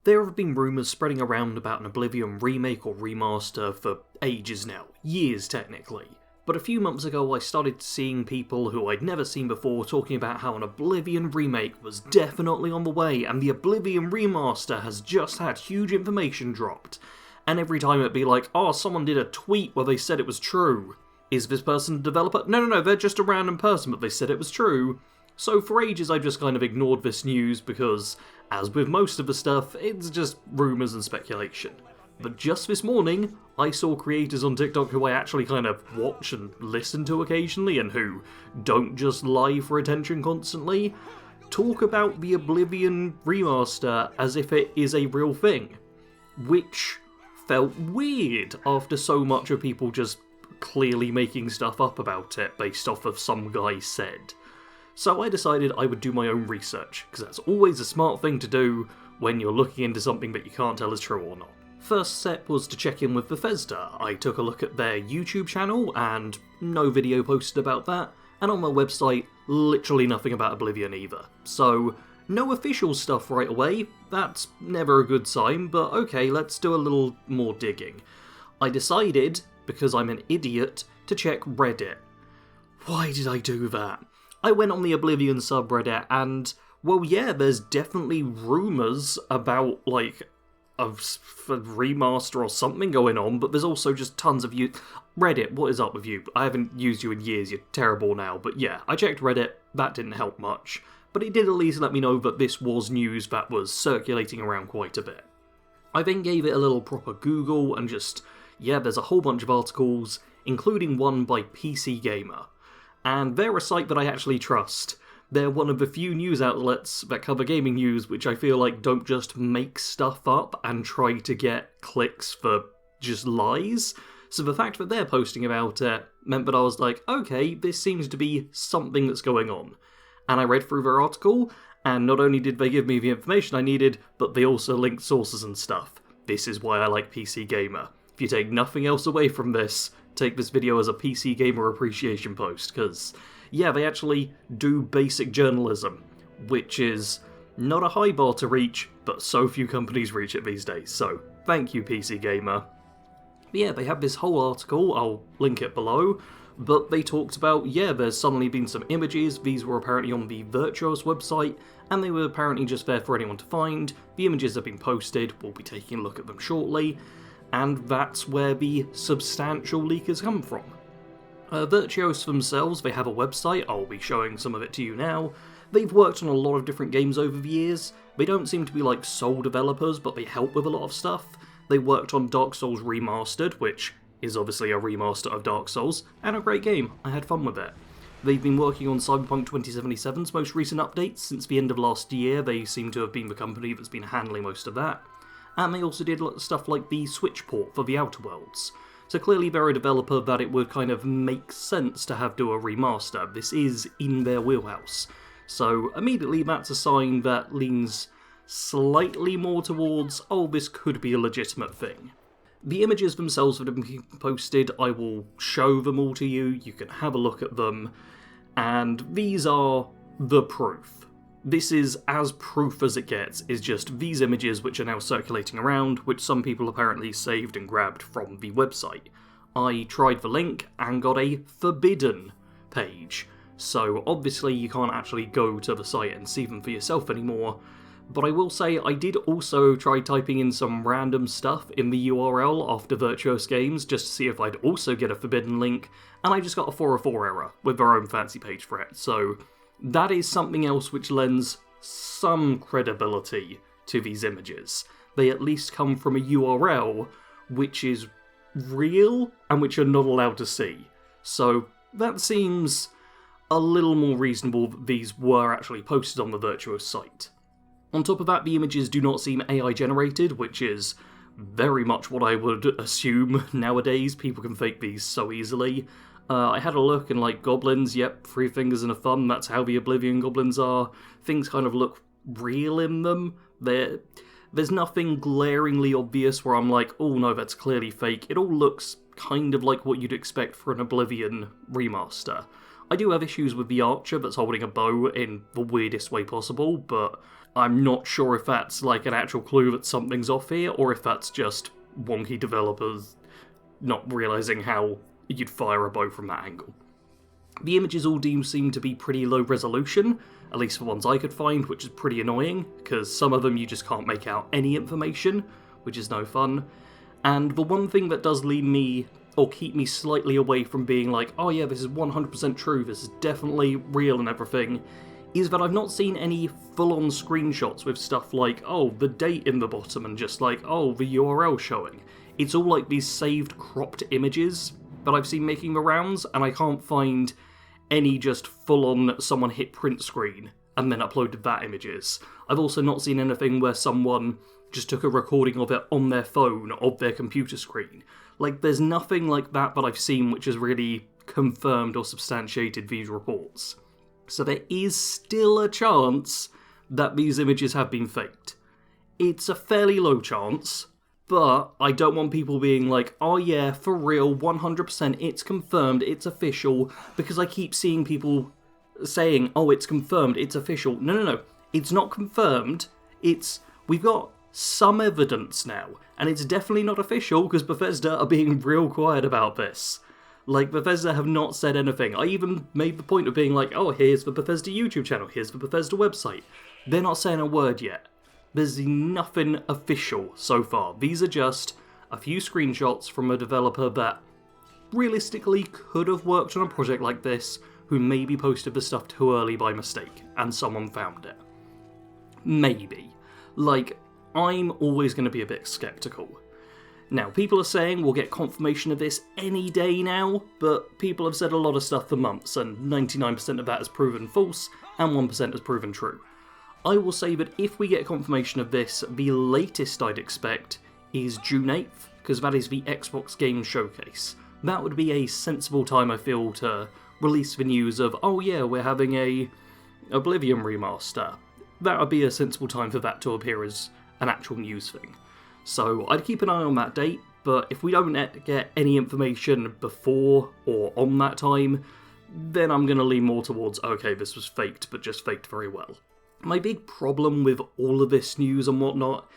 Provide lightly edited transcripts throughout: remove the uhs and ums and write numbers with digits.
There have been rumours spreading around about an Oblivion remake or remaster for ages now, years technically. But a few months ago I started seeing people who I'd never seen before talking about how an Oblivion remake was definitely on the way and the Oblivion remaster has just had huge information dropped. And every time it'd be like, oh, someone did a tweet where they said it was true. Is this person a developer? No, they're just a random person, but they said it was true. So for ages I just kind of ignored this news because, as with most of the stuff, it's just rumours and speculation. But just this morning, I saw creators on TikTok who I actually kind of watch and listen to occasionally, and who don't just lie for attention constantly, talk about the Oblivion remaster as if it is a real thing. Which felt weird after so much of people just clearly making stuff up about it based off of some guy said. So I decided I would do my own research, because that's always a smart thing to do when you're looking into something that you can't tell is true or not. First step was to check in with Bethesda. I took a look at their YouTube channel, and no video posted about that, and on my website, literally nothing about Oblivion either. So, no official stuff right away, that's never a good sign, but okay, let's do a little more digging. I decided, because I'm an idiot, to check Reddit. Why did I do that? I went on the Oblivion subreddit and, well yeah, there's definitely rumours about, like, a remaster or something going on, but there's also just tons of you. Reddit, what is up with you? I haven't used you in years, you're terrible now, but yeah, I checked Reddit, that didn't help much, but it did at least let me know that this was news that was circulating around quite a bit. I then gave it a little proper Google and just, yeah, there's a whole bunch of articles, including one by PC Gamer. And they're a site that I actually trust. They're one of the few news outlets that cover gaming news which I feel like don't just make stuff up and try to get clicks for just lies. So the fact that they're posting about it meant that I was like, okay, this seems to be something that's going on. And I read through their article, and not only did they give me the information I needed, but they also linked sources and stuff. This is why I like PC Gamer. If you take nothing else away from this, take this video as a PC Gamer appreciation post, because, yeah, they actually do basic journalism, which is not a high bar to reach, but so few companies reach it these days, so thank you, PC Gamer. But yeah, they have this whole article, I'll link it below, but they talked about, yeah, there's suddenly been some images, these were apparently on the Virtuos website, and they were apparently just there for anyone to find. The images have been posted, we'll be taking a look at them shortly, and that's where the substantial leak has come from. Virtuos themselves, they have a website, I'll be showing some of it to you now. They've worked on a lot of different games over the years. They don't seem to be like sole developers, but they help with a lot of stuff. They worked on Dark Souls Remastered, which is obviously a remaster of Dark Souls, and a great game, I had fun with it. They've been working on Cyberpunk 2077's most recent updates since the end of last year. They seem to have been the company that's been handling most of that. And they also did a lot of stuff like the Switch port for the Outer Worlds. So clearly they're a developer that it would kind of make sense to have do a remaster. This is in their wheelhouse. So immediately that's a sign that leans slightly more towards, oh, this could be a legitimate thing. The images themselves that have been posted, I will show them all to you, you can have a look at them, and these are the proof. This is as proof as it gets, is just these images which are now circulating around, which some people apparently saved and grabbed from the website. I tried the link and got a forbidden page, so obviously you can't actually go to the site and see them for yourself anymore, but I will say I did also try typing in some random stuff in the URL after Virtuos Games just to see if I'd also get a forbidden link, and I just got a 404 error with their own fancy page for it, so that is something else which lends some credibility to these images. They at least come from a URL which is real and which you're not allowed to see. So that seems a little more reasonable that these were actually posted on the Virtuos site. On top of that, the images do not seem AI generated, which is very much what I would assume nowadays. People can fake these so easily. I had a look and like goblins, yep, 3 fingers and a thumb, that's how the Oblivion goblins are. Things kind of look real in them. There's nothing glaringly obvious where I'm like, oh no, that's clearly fake. It all looks kind of like what you'd expect for an Oblivion remaster. I do have issues with the archer that's holding a bow in the weirdest way possible, but I'm not sure if that's like an actual clue that something's off here, or if that's just wonky developers not realising how you'd fire a bow from that angle. The images all do seem to be pretty low resolution, at least the ones I could find, which is pretty annoying, because some of them you just can't make out any information, which is no fun. And the one thing that does lead me, or keep me slightly away from being like, oh yeah, this is 100% true, this is definitely real and everything, is that I've not seen any full-on screenshots with stuff like, oh, the date in the bottom, and just like, oh, the URL showing. It's all like these saved cropped images that I've seen making the rounds, and I can't find any just full-on someone hit print screen and then uploaded that images. I've also not seen anything where someone just took a recording of it on their phone, of their computer screen. Like, there's nothing like that I've seen which has really confirmed or substantiated these reports. So there is still a chance that these images have been faked. It's a fairly low chance, but I don't want people being like, oh yeah, for real, 100%, it's confirmed, it's official, because I keep seeing people saying, oh, it's confirmed, it's official. No, it's not confirmed, we've got some evidence now, and it's definitely not official, because Bethesda are being real quiet about this. Like, Bethesda have not said anything. I even made the point of being like, oh, here's the Bethesda YouTube channel, here's the Bethesda website. They're not saying a word yet. There's nothing official so far. These are just a few screenshots from a developer that realistically could have worked on a project like this, who maybe posted the stuff too early by mistake, and someone found it. Maybe. Like, I'm always going to be a bit skeptical. Now, people are saying we'll get confirmation of this any day now, but people have said a lot of stuff for months, and 99% of that has proven false, and 1% has proven true. I will say that if we get confirmation of this, the latest I'd expect is June 8th, because that is the Xbox Game Showcase. That would be a sensible time, I feel, to release the news of, oh yeah, we're having a Oblivion remaster. That would be a sensible time for that to appear as an actual news thing. So I'd keep an eye on that date, but if we don't get any information before or on that time, then I'm going to lean more towards, okay, this was faked, but just faked very well. My big problem with all of this news and whatnot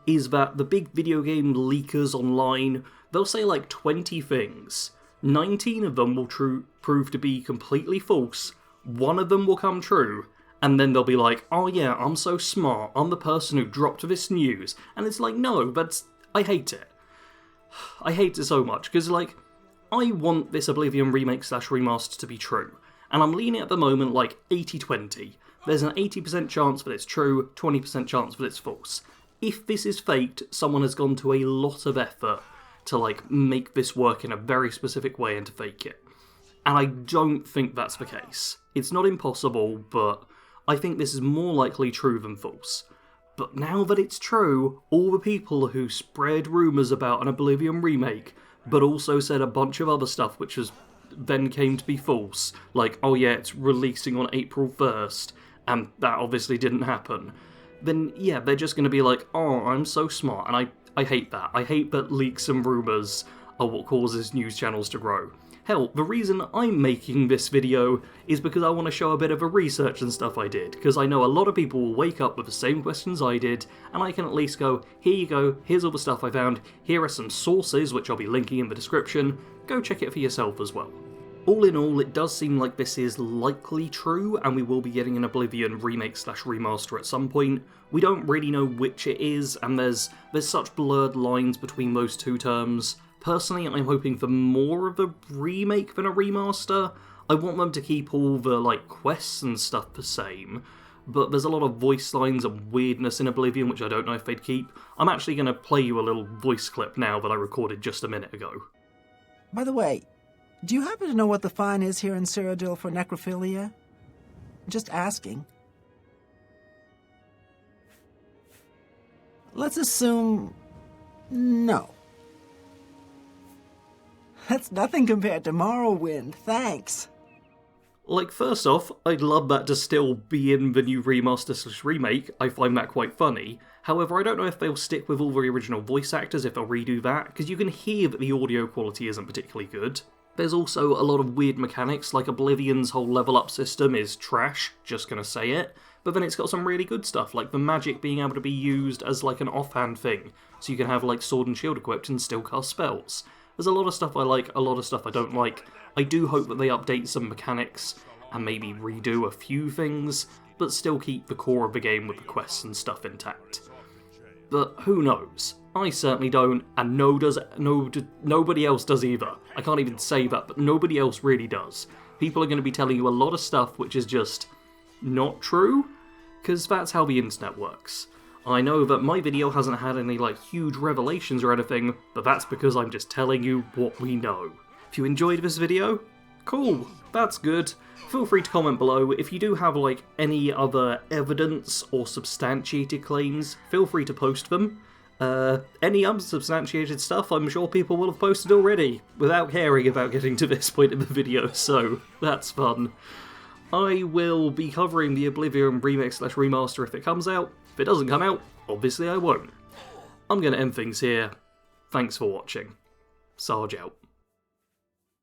is that the big video game leakers online, they'll say like 20 things. 19 of them will prove to be completely false, one of them will come true, and then they'll be like, oh yeah, I'm so smart, I'm the person who dropped this news. And it's like, no, I hate it. I hate it so much, because like, I want this Oblivion Remake / remaster to be true, and I'm leaning at the moment like 80-20. There's an 80% chance that it's true, 20% chance that it's false. If this is faked, someone has gone to a lot of effort to like make this work in a very specific way and to fake it. And I don't think that's the case. It's not impossible, but I think this is more likely true than false. But now that it's true, all the people who spread rumours about an Oblivion remake, but also said a bunch of other stuff which then came to be false, like, oh yeah, it's releasing on April 1st, and that obviously didn't happen, then yeah, they're just going to be like, oh, I'm so smart, and I hate that. I hate that leaks and rumours are what causes news channels to grow. Hell, the reason I'm making this video is because I want to show a bit of the research and stuff I did, because I know a lot of people will wake up with the same questions I did, and I can at least go, here you go, here's all the stuff I found, here are some sources which I'll be linking in the description, go check it for yourself as well. All in all, it does seem like this is likely true, and we will be getting an Oblivion remake / remaster at some point. We don't really know which it is, and there's such blurred lines between those two terms. Personally, I'm hoping for more of a remake than a remaster. I want them to keep all the like quests and stuff the same, but there's a lot of voice lines and weirdness in Oblivion which I don't know if they'd keep. I'm actually going to play you a little voice clip now that I recorded just a minute ago. By the way, do you happen to know what the fine is here in Cyrodiil for necrophilia? Just asking. Let's assume... no. That's nothing compared to Morrowind, thanks. Like, first off, I'd love that to still be in the new remaster / remake, I find that quite funny. However, I don't know if they'll stick with all the original voice actors if they'll redo that, because you can hear that the audio quality isn't particularly good. There's also a lot of weird mechanics, like Oblivion's whole level up system is trash, just gonna say it. but then it's got some really good stuff, like the magic being able to be used as like an offhand thing, so you can have like sword and shield equipped and still cast spells. There's a lot of stuff I like, a lot of stuff I don't like. I do hope that they update some mechanics and maybe redo a few things, but still keep the core of the game with the quests and stuff intact. But who knows? I certainly don't, and nobody else does either. I can't even say that, but nobody else really does. People are going to be telling you a lot of stuff which is just not true, because that's how the internet works. I know that my video hasn't had any like huge revelations or anything, but that's because I'm just telling you what we know. If you enjoyed this video, cool, that's good. Feel free to comment below. If you do have like any other evidence or substantiated claims, feel free to post them. Any unsubstantiated stuff I'm sure people will have posted already, without caring about getting to this point in the video, so that's fun. I will be covering the Oblivion Remake / Remaster if it comes out. If it doesn't come out, obviously I won't. I'm going to end things here. Thanks for watching. Sarge out.